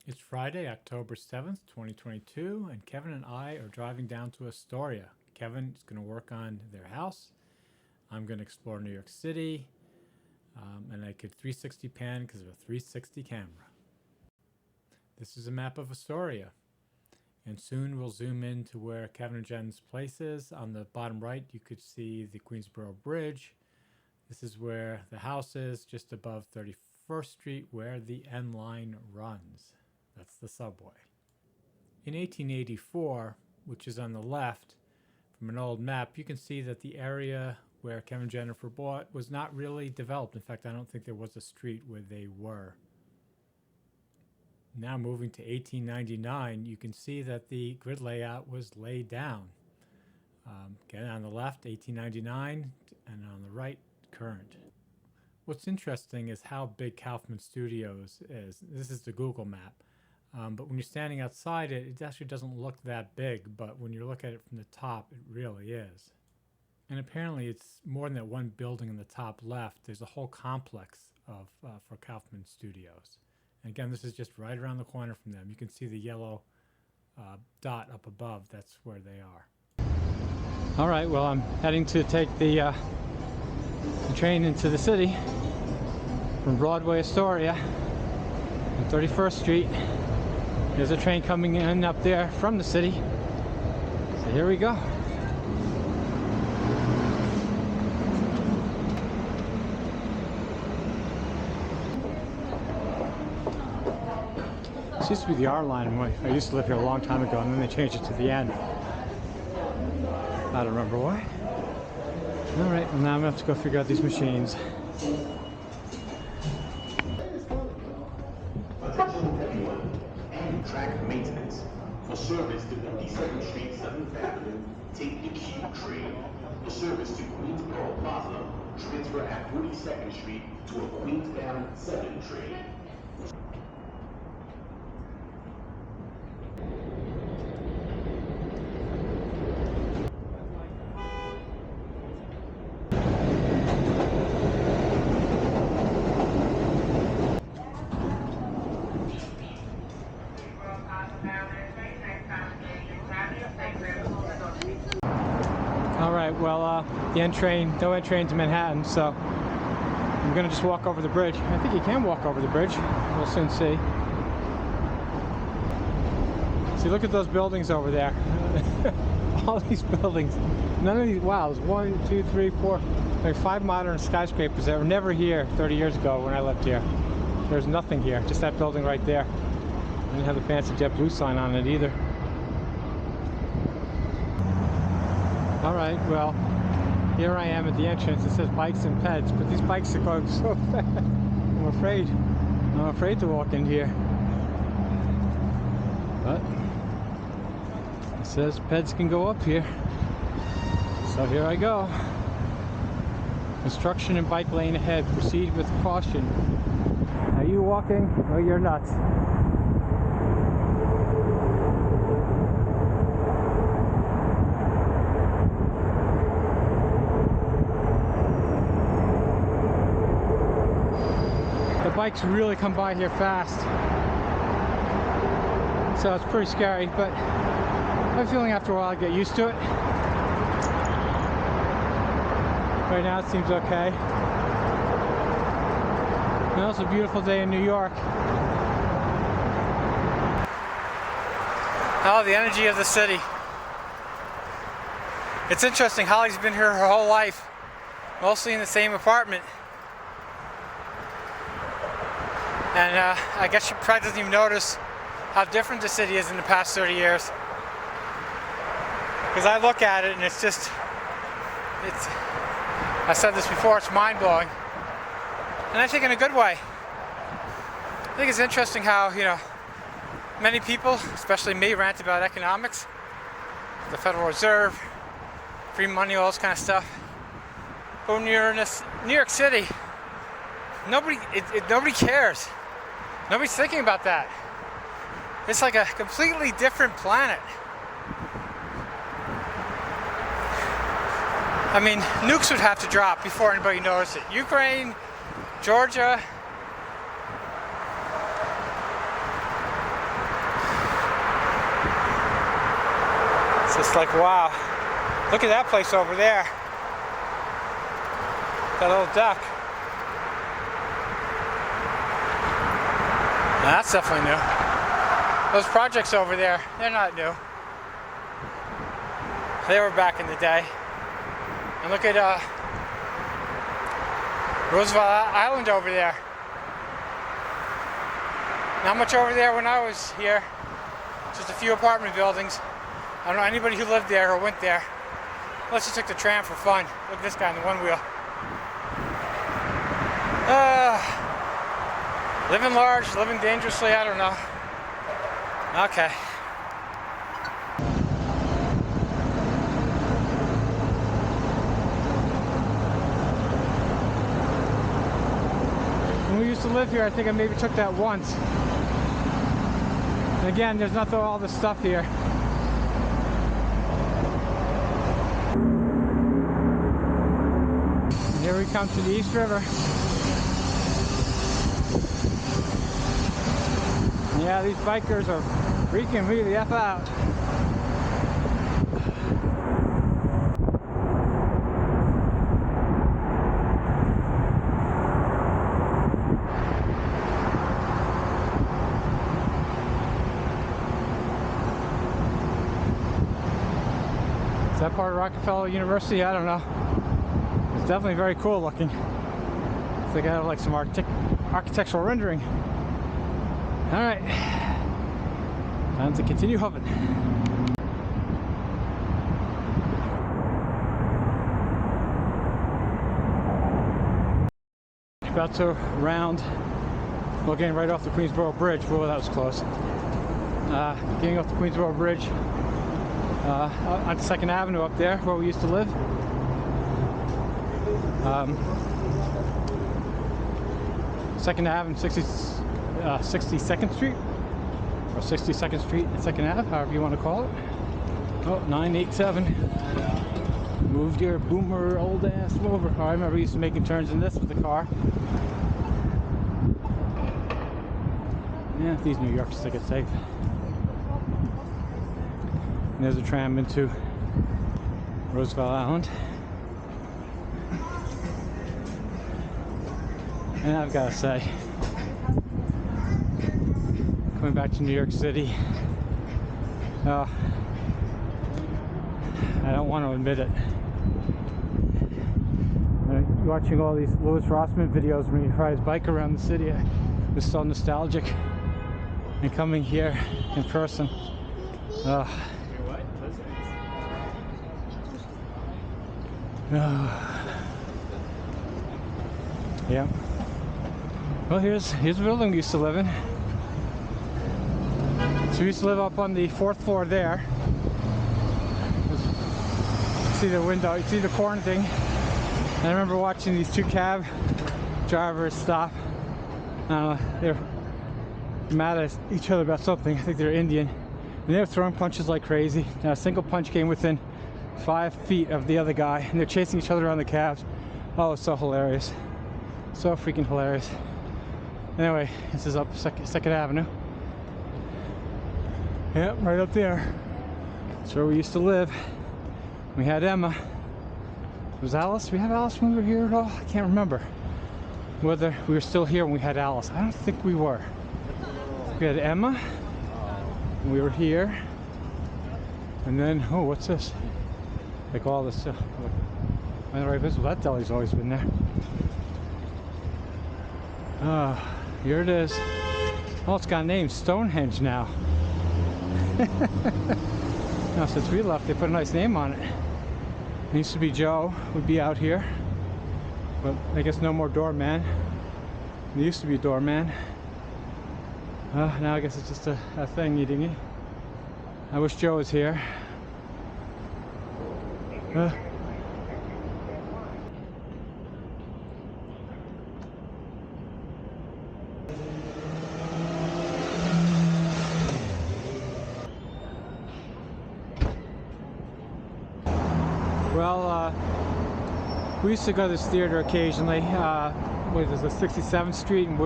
It's Friday, October 7th, 2022, and Kevin and I are driving down to Astoria. Kevin is going to work on their house. I'm going to explore New York City, and I could 360 pan because of a 360 camera. This is a map of Astoria, and soon we'll zoom in to where Kevin and Jen's place is. On the bottom right, you could see the Queensboro Bridge. This is where the house is, just above 31st Street, where the N line runs. That's the subway. In 1884, which is on the left from an old map, you can see that the area where Kevin and Jennifer bought was not really developed. In fact, I don't think there was a street where they were. Now moving to 1899, you can see that the grid layout was laid down. Again, on the left, 1899, and on the right, current. What's interesting is how big Kaufman Studios is. This is the Google map. But when you're standing outside it actually doesn't look that big, but when you look at it from the top, it really is. And apparently it's more than that one building in the top left. There's a whole complex for Kaufman Studios. And again, this is just right around the corner from them. You can see the yellow dot up above. That's where they are. All right, well, I'm heading to take the train into the city from Broadway, Astoria, on 31st Street. There's a train coming in up there from the city. So here we go. This used to be the R line. I used to live here a long time ago, and then they changed it to the N. I don't remember why. All right, well, now I'm gonna have to go figure out these machines. Attention everyone. Track maintenance. For service to 52nd Street, 7th Avenue, take the Q train. For service to Queensboro Plaza, transfer at 42nd Street to a Queensbound 7 train. All right, well, the no N train to Manhattan, so I'm gonna just walk over the bridge. I think you can walk over the bridge. We'll soon see. See, look at those buildings over there. All these buildings. None of these, wow, there's 1, 2, 3, 4, like 5 modern skyscrapers that were never here 30 years ago when I lived here. There's nothing here, just that building right there. I didn't have the fancy JetBlue sign on it either. All right, well, here I am at the entrance. It says bikes and peds, but these bikes are going so fast. I'm afraid to walk in here. But it says peds can go up here. So here I go. Construction and bike lane ahead. Proceed with caution. Are you walking or you're nuts? The bikes really come by here fast, so it's pretty scary, but I have a feeling after a while I get used to it. Right now it seems okay. Now it's a beautiful day in New York. Oh, the energy of the city. It's interesting, Holly's been here her whole life, mostly in the same apartment. And I guess she probably doesn't even notice how different the city is in the past 30 years. Because I look at it and it's just, I said this before, it's mind-blowing. And I think in a good way. I think it's interesting how, many people, especially me, rant about economics, the Federal Reserve, free money, all this kind of stuff. But when you're in New York City, nobody cares. Nobody's thinking about that. It's like a completely different planet. I mean, nukes would have to drop before anybody noticed it. Ukraine, Georgia, It's just like, wow. Look at that place over there. That little duck. Now that's definitely new. Those projects over there, they're not new. They were back in the day. And look at Roosevelt Island over there. Not much over there when I was here. Just a few apartment buildings. I don't know anybody who lived there or went there. Unless you took the tram for fun. Look at this guy on the one wheel. Living large, living dangerously, I don't know. Okay. When we used to live here, I think I maybe took that once. And again, there's not all this stuff here. And here we come to the East River. Yeah, these bikers are freaking me the F out. Is that part of Rockefeller University? I don't know. It's definitely very cool looking. It's like I have like some architectural rendering. All right, time to continue hovering. About to round, well, getting right off the Queensboro Bridge. Whoa, that was close. Getting off the Queensboro Bridge onto 2nd Avenue up there where we used to live. 2nd Avenue, 62nd Street, or 62nd Street and 2nd Ave, however you want to call it. Oh, 987. Moved your boomer old ass over. Oh, I remember used to making turns in this with the car. Yeah, these New Yorkers take it safe. And there's a tram into Roosevelt Island. And I've got to say, coming back to New York City, I don't want to admit it. Watching all these Louis Rossman videos when he rides his bike around the city, I was so nostalgic. And coming here in person, yeah. Well, here's the building we used to live in. So we used to live up on the 4th floor there. You see the window, you see the corn thing. And I remember watching these 2 cab drivers stop. I don't know, they're mad at each other about something. I think they're Indian. And they were throwing punches like crazy. And a single punch came within 5 feet of the other guy. And they're chasing each other around the cabs. Oh, it's so hilarious. So freaking hilarious. Anyway, this is up 2nd Avenue. Yep, right up there. That's where we used to live. We had Emma. Was Alice? We had Alice when we were here at all? I can't remember whether we were still here when we had Alice. I don't think we were. We had Emma. We were here. And then, oh, what's this? Like all this stuff. Am I right visible? That deli's always been there. Here it is. Oh, it's got a name, Stonehenge now. Now, since we left, they put a nice name on it. It used to be Joe would be out here, but I guess no more doorman. There used to be a doorman. Now I guess it's just a thing eating it. I wish Joe was here. Well, we used to go to this theater occasionally. What is this, 67th Street, and we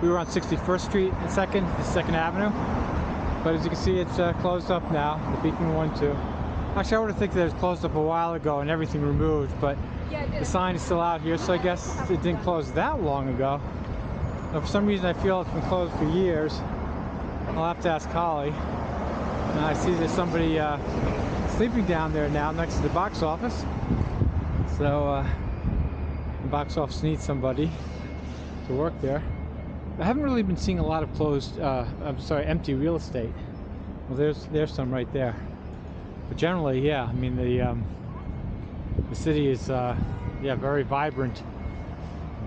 were on 61st Street and 2nd Avenue. But as you can see, it's closed up now. The Beacon 1 too. Actually, I would have think that it was closed up a while ago and everything removed, but Yeah, it the did. sign is still out here, so I guess it didn't close that long ago. Now, for some reason, I feel it's been closed for years. I'll have to ask Holly. And I see there's somebody sleeping down there now next to the box office. So the box office needs somebody to work there. I haven't really been seeing a lot of empty real estate. Well, there's some right there. But generally, yeah, I mean the city is very vibrant.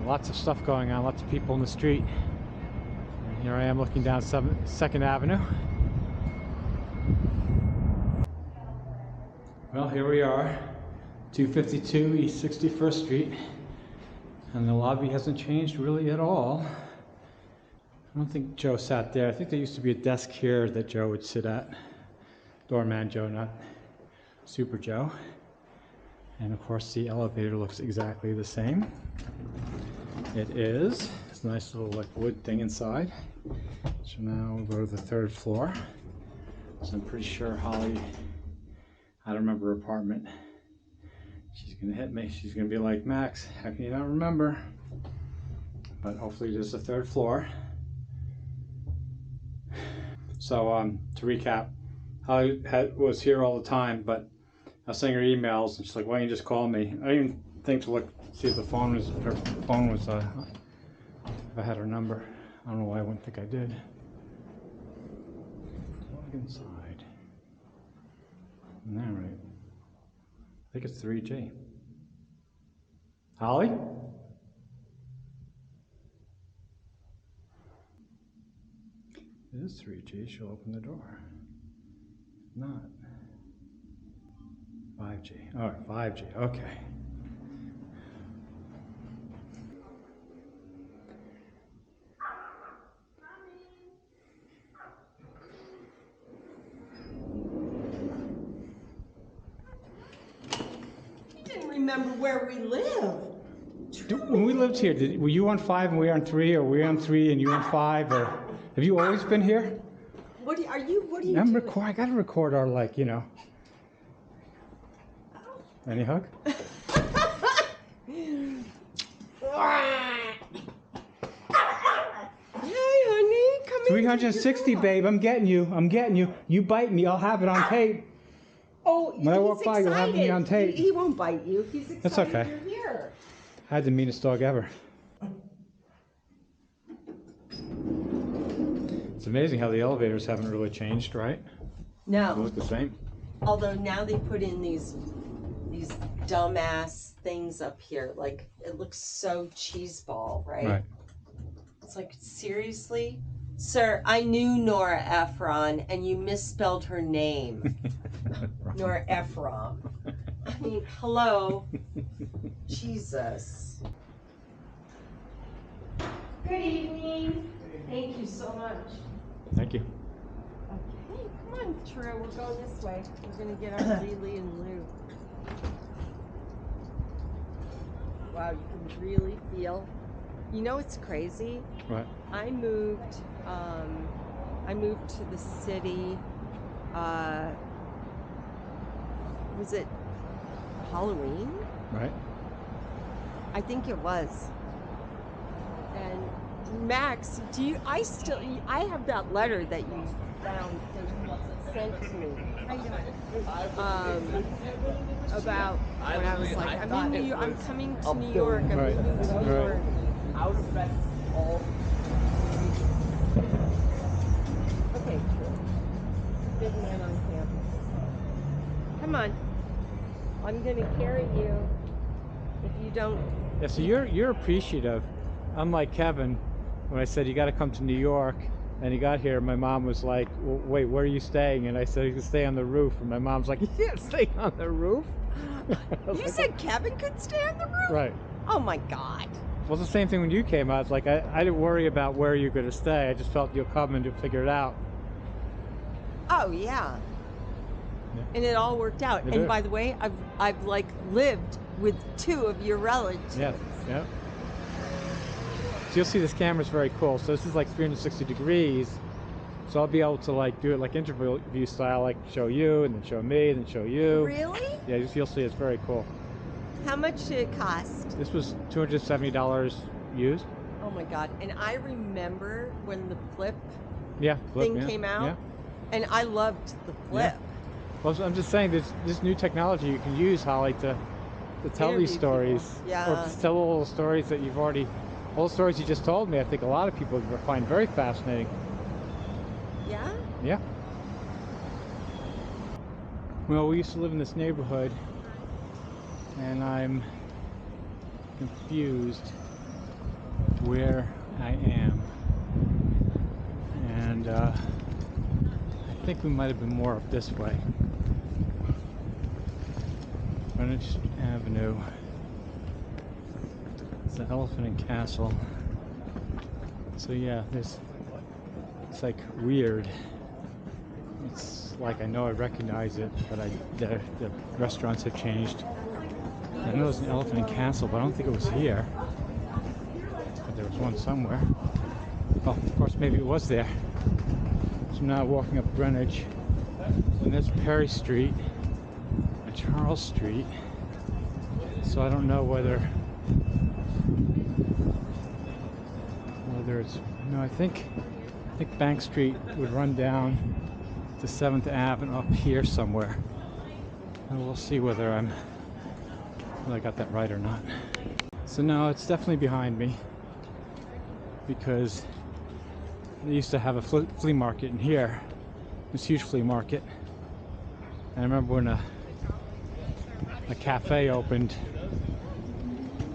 Lots of stuff going on, lots of people in the street. And here I am looking down 2nd Avenue. Well, here we are, 252 East 61st Street, and the lobby hasn't changed really at all. I don't think Joe sat there. I think there used to be a desk here that Joe would sit at. Doorman Joe, not Super Joe. And of course the elevator looks exactly the same. It is. It's a nice little like wood thing inside. So now we'll go to the 3rd floor. So I'm pretty sure Holly, I don't remember her apartment. She's gonna hit me. She's gonna be like, Max, how can you not remember? But hopefully there's a 3rd floor. So to recap, Holly was here all the time, but I was sending her emails, and she's like, "Why don't you just call me?" I didn't even think to look, see if her phone was, if I had her number. I don't know why I wouldn't think I did. Log inside. All right. I think it's 3G. Holly? It is 3G. She'll open the door. If not. 5G. All right, 5G. Okay. You didn't remember where we live. When we lived here, were you on 5 and we were on 3, or were we on 3 and you on 5, or have you always been here? What are you doing? I gotta record our, like, you know. Any hug? Hey, honey, come in. 360, babe. I'm getting you. I'm getting you. You bite me, I'll have it on tape. Oh, When I walk by, you'll have me on tape. He won't bite you. He's excited. That's okay. You're here. I had the meanest dog ever. It's amazing how the elevators haven't really changed, right? They No. look the same. Although now they put in these dumbass things up here. Like, it looks so cheeseball, right? Right. It's like, seriously? Sir, I knew Nora Ephron, and you misspelled her name. Nora Ephron. I mean, hello. Jesus. Good evening. Thank you so much. Thank you. Okay, come on, True. We're going this way. We're going to get our Lily and Lou. Wow, you can really feel. You know what's crazy? What? I moved to the city, was it Halloween? Right? I think it was. And Max, I have that letter that you found and sent to me. About when I was like, I'm coming to New York, I'm Right. moving to New York. I would bet all. Okay, big man on campus. Come on. I'm gonna carry you if you don't. Yeah, so you're appreciative. Unlike Kevin, when I said you got to come to New York, and he got here, my mom was like, well, "Wait, where are you staying?" And I said, "You can stay on the roof." And my mom's like, "You can't stay on the roof." You said Kevin could stay on the roof? Right. Oh my God. Well, it's the same thing when you came. I was like, I didn't worry about where you're going to stay. I just felt you'll come and you'll figure it out. Oh yeah. And it all worked out. It And did. by the way, I've like lived with 2 of your relatives. Yes. Yep. So you'll see this camera's very cool. So this is like 360 degrees. So I'll be able to like do it like interview style, like show you and then show me and then show you. Really? Yeah, you'll see. It's very cool. How much did it cost? This was $270 used. Oh my God. And I remember when the flip Yeah, thing yeah, came out, yeah. and I loved the flip. Yeah. Well, I'm just saying this new technology you can use, Holly, to tell Interview these stories. people. Yeah. Or just tell all the stories that you've already, all the stories you just told me, I think a lot of people find very fascinating. Yeah? Yeah. Well, we used to live in this neighborhood, and I'm confused where I am. And I think we might have been more up this way. Greenwich Avenue. It's the Elephant and Castle. So yeah, it's like weird. It's like I know I recognize it, but the restaurants have changed. I know there's an Elephant and Castle, but I don't think it was here. But there was one somewhere. Well, of course, maybe it was there. So I'm now walking up Greenwich, and there's Perry Street and Charles Street. So I don't know whether it's, no, I think Bank Street would run down to 7th Ave and up here somewhere. And we'll see whether I got that right or not. So no, it's definitely behind me, because they used to have a flea market in here, this huge flea market. And I remember when a cafe opened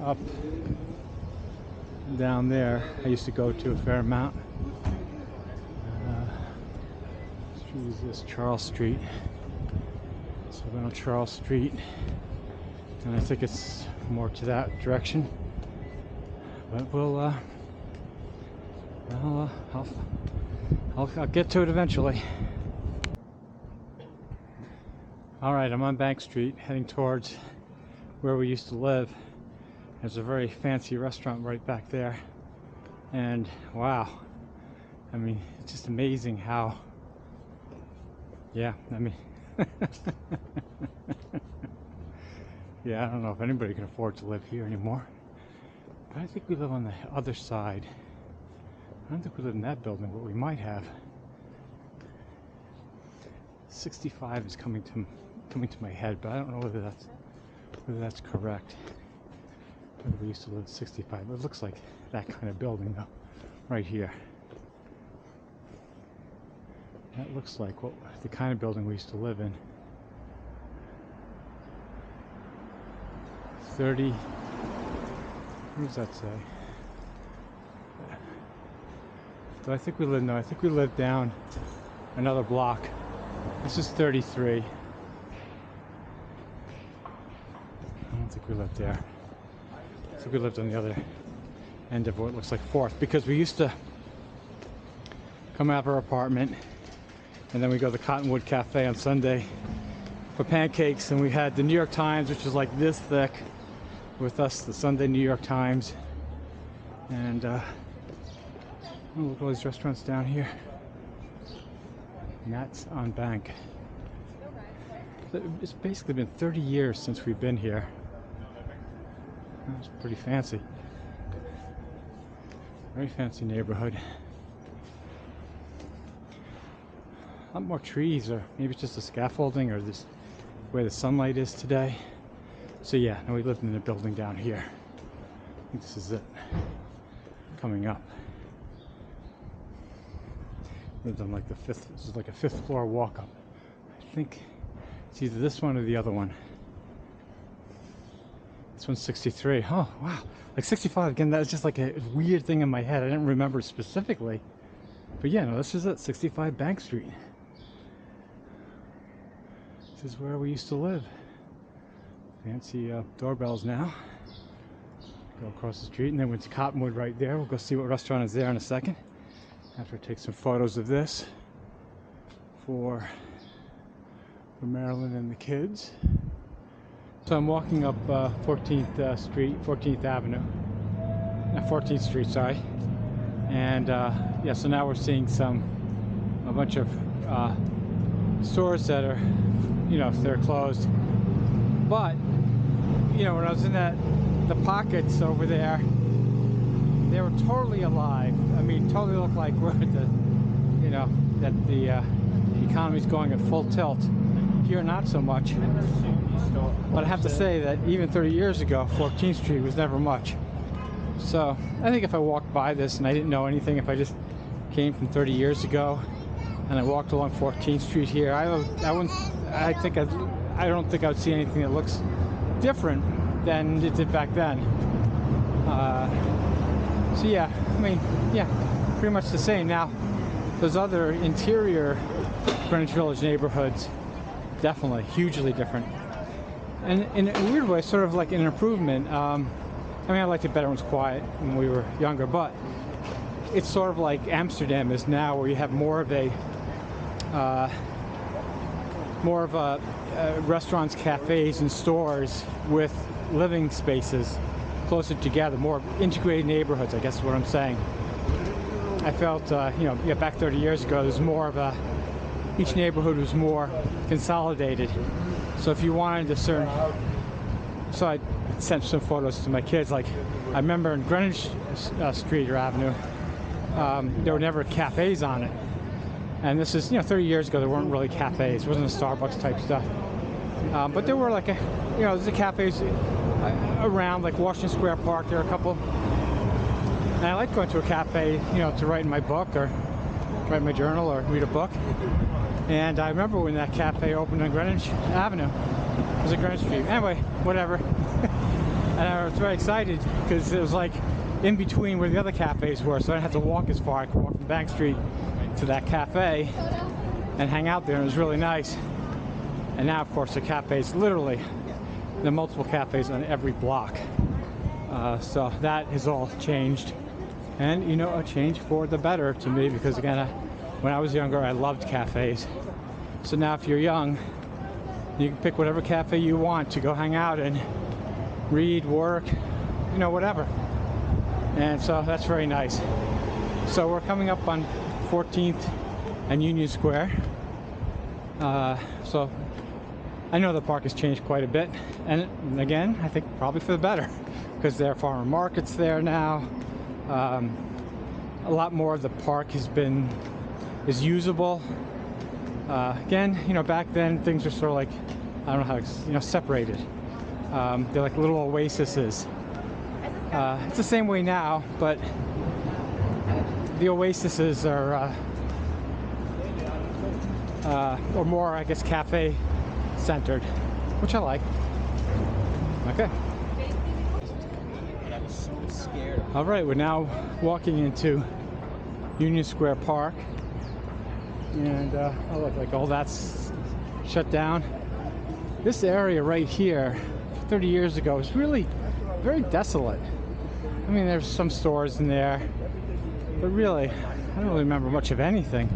up down there, I used to go to a fair amount. Street is this, Charles Street. So we're on Charles Street, and I think it's more to that direction. But I'll get to it eventually. All right, I'm on Bank Street, heading towards where we used to live. There's a very fancy restaurant right back there, and wow, I mean, it's just amazing how, yeah, I mean, yeah, I don't know if anybody can afford to live here anymore, but I think we live on the other side. I don't think we live in that building, but we might have. 65 is coming to my head, but I don't know whether that's correct. We used to live at 65. It looks like that kind of building though, right here. That looks like the kind of building we used to live in. 30. What does that say? Do I think we live? No, I think we live down another block. This is 33. I don't think we lived there. I think we lived on the other end of what looks like 4th, because we used to come out of our apartment and then we go to the Cottonwood Cafe on Sunday for pancakes, and we had the New York Times, which is like this thick, with us, the Sunday New York Times. And oh, look at all these restaurants down here. And that's on Bank. It's basically been 30 years since we've been here. That's pretty fancy. Very fancy neighborhood. A lot more trees, or maybe it's just the scaffolding, or this where the sunlight is today. So yeah, no, we lived in a building down here. I think this is it. Coming up. Lived on like the 5th. This is like a 5th floor walk up. I think it's either this one or the other one. This one's 63. Oh, wow. Like 65. Again, that was just like a weird thing in my head. I didn't remember specifically. But yeah, no, this is it. 65 Bank Street. This is where we used to live. Fancy doorbells now. Go across the street, and then went to Cottonwood right there. We'll go see what restaurant is there in a second. After I take some photos of this for Marilyn and the kids. So I'm walking up 14th Street, 14th Avenue, 14th Street, sorry. And yeah, so now we're seeing some a bunch of stores that are, they're closed. But, when I was in the pockets over there, they were totally alive. I mean, totally looked like we're at that the economy's going at full tilt. Here, not so much. But I have to say that even 30 years ago, 14th Street was never much. So I think if I walked by this and I didn't know anything, if I just came from 30 years ago and I walked along 14th Street here, I don't think I'd see anything that looks different than it did back then. So yeah, I mean, yeah, pretty much the same. Now, those other interior Greenwich Village neighborhoods, definitely hugely different. And in a weird way, sort of like an improvement. I mean, I liked it better when it was quiet when we were younger, but it's sort of like Amsterdam is now, where you have more of a restaurants, cafes, and stores with living spaces closer together, more integrated neighborhoods, I guess is what I'm saying. I felt, back 30 years ago, there's more of each neighborhood was more consolidated. So if you wanted so I sent some photos to my kids. Like, I remember in Greenwich Street or Avenue, there were never cafes on it. And this is, 30 years ago, there weren't really cafes. It wasn't a Starbucks type stuff. But there were there's a cafes around, like Washington Square Park. There are a couple. And I like going to a cafe, to write in my book or write my journal or read a book. And I remember when that cafe opened on Greenwich Avenue. It was at Greenwich Street. Anyway, whatever. And I was very excited because it was like in between where the other cafes were, so I didn't have to walk as far. I could walk from Bank Street to that cafe and hang out there, and it was really nice. And now, of course, the cafes, literally, there are multiple cafes on every block. So that has all changed. And, a change for the better to me, because again, when I was younger, I loved cafes. So now if you're young, you can pick whatever cafe you want to go hang out in, read, work, whatever. And so that's very nice. So we're coming up on 14th and Union Square. So I know the park has changed quite a bit. And again, I think probably for the better, because there are farmer markets there now. A lot more of the park is usable. Again, back then things were sort of like, I don't know how, separated. They're like little oases. It's the same way now, but the oases are more, I guess, cafe centered, which I like. Okay. All right, we're now walking into Union Square Park, and look, like all that's shut down. This area right here, 30 years ago, was really very desolate. I mean, there's some stores in there, but really, I don't really remember much of anything.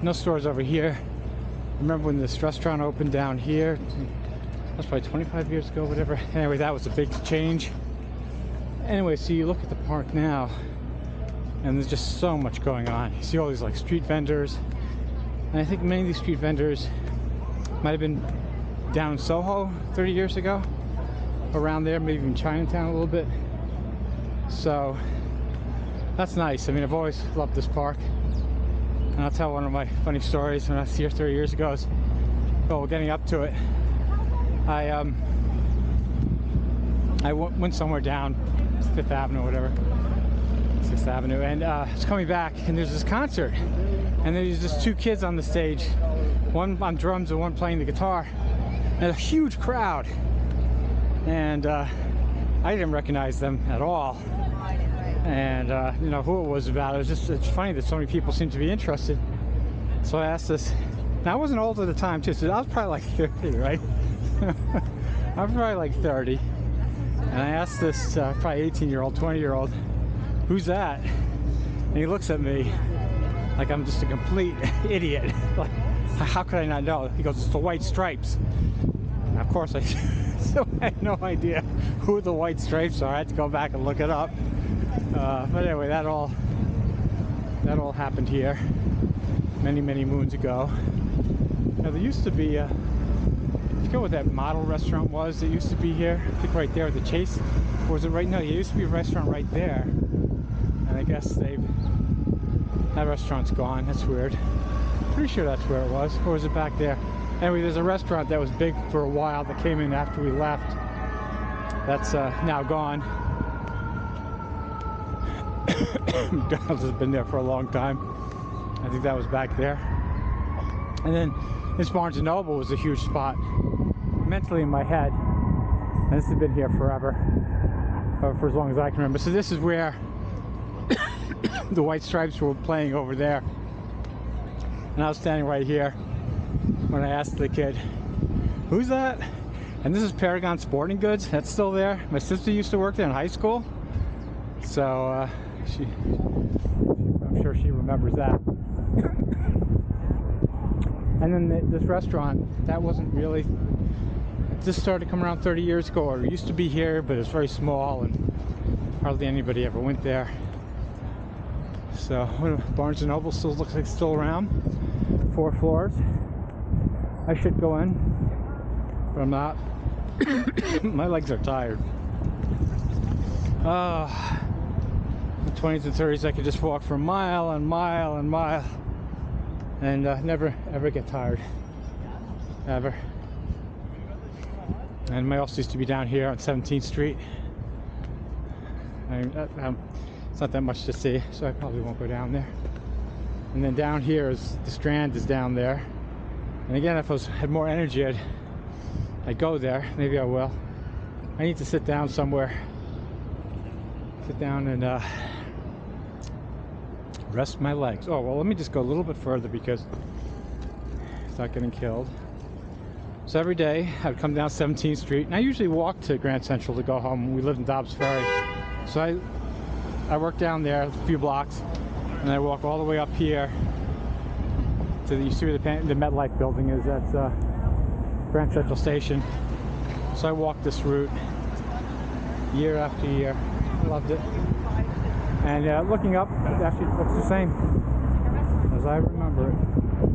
No stores over here. I remember when this restaurant opened down here. That's probably 25 years ago, whatever. Anyway, that was a big change. Anyway, so you look at the park now, and there's just so much going on. You see all these like street vendors, and I think many of these street vendors might have been down in Soho 30 years ago, around there, maybe in Chinatown a little bit. So that's nice. I mean, I've always loved this park, and I'll tell one of my funny stories. When I was here 30 years ago, we're getting up to it. I went somewhere down 5th Avenue or whatever, 6th Avenue, and I was coming back, and there's this concert, and there's just two kids on the stage, one on drums and one playing the guitar, and a huge crowd, and I didn't recognize them at all, and who it was about. It's funny that so many people seem to be interested. So I asked this. Now, I wasn't old at the time too, so I was probably like 30, right? I was probably like 30. And I asked this probably 18-year-old, 20-year-old, who's that? And he looks at me like I'm just a complete idiot. Like, how could I not know? He goes, it's the White Stripes. And of course, I still had no idea who the White Stripes are. I had to go back and look it up. But anyway, that all happened here. many, many moons ago. Now there used to be I forget what that model restaurant was that used to be here. I think right there at the Chase. Or was it right now? There used to be a restaurant right there. And I guess that restaurant's gone. That's weird. Pretty sure that's where it was. Or was it back there? Anyway, there's a restaurant that was big for a while that came in after we left. That's now gone. McDonald's has been there for a long time. I think that was back there. And then this Barnes & Noble was a huge spot mentally in my head. And this has been here forever. Or for as long as I can remember. So this is where the White Stripes were playing over there. And I was standing right here when I asked the kid, "Who's that?" And this is Paragon Sporting Goods. That's still there. My sister used to work there in high school. So I'm sure she remembers that. And then this restaurant, that wasn't really, it just started to come around 30 years ago. Or it used to be here, but it's very small and hardly anybody ever went there. So Barnes & Noble still looks like it's still around. 4 floors. I should go in, but I'm not. My legs are tired. In the 20s and 30s, I could just walk for mile and mile and mile, and never ever get tired, ever. And my office used to be down here on 17th Street. It's not that much to see, so I probably won't go down there. And then down here is the Strand is down there. And again, if I had more energy, I'd go there. Maybe I will. I need to sit down somewhere. Sit down and rest my legs. Oh, well, let me just go a little bit further because it's not getting killed. So every day I'd come down 17th Street, and I usually walk to Grand Central to go home. We lived in Dobbs Ferry. So I work down there a few blocks, and I walk all the way up here to you see where the MetLife building is. That's Grand Central Station. So I walked this route year after year. I loved it. And looking up, it actually looks the same as I remember it.